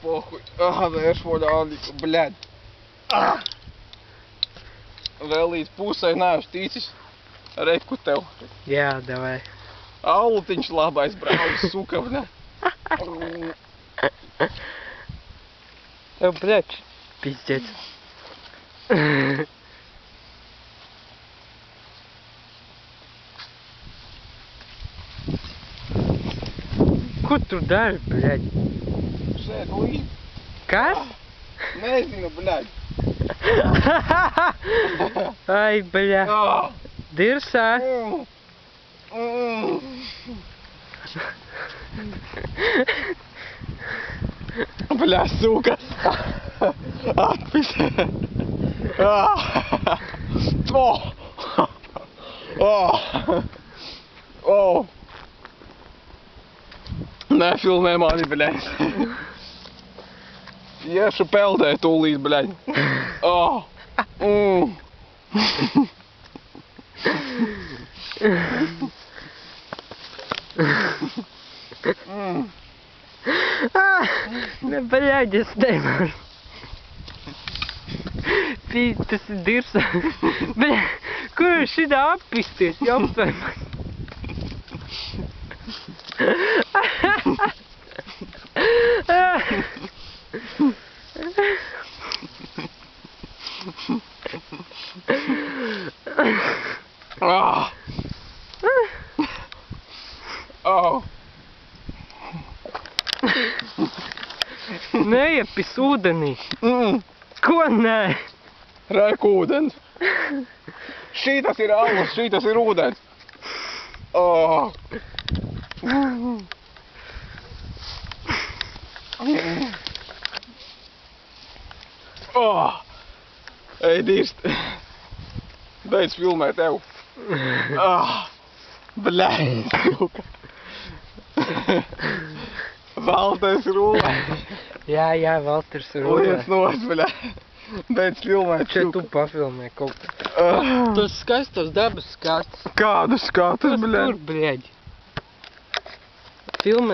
Похуй. Vērš voļādīku, bļaļ. Vēl līdz pusē neesmu ticis. Reku tev. Jā, davai. Aulutiņš labais brauc, suka, bļaļ. Bļaļ, pizdec. Ko tu dari, bļaļ? Šeit līdz. Kas? Nezinu, bļaļ. Ai, bļaļ. Dirsās. Bļa, suka. Atpis. Nefilmē mani, bļaļ. Iešu peldēt tūlīt, bļaļ. Ne, bļaļ, es nevaru. Tas ir dirsās. Bļaļ, kur ir šitā appisties? Jāpsvēm. Neiepis ūdenī. Ko nē? Rek ūdens. Šītas ir alus, šītas ir ūdens. Ej, dirst. Beidz filmēt tev. Bļaļ, suka. Valters rulē. Jā, Valters rulē. Liec nos, bļaļ. Beidz filmēt. Šeit tu pafilmē kaut kā. Tas skaistos dabas skats. Kādu skatus, bļaļ? Tur, bļaļ. Filmē.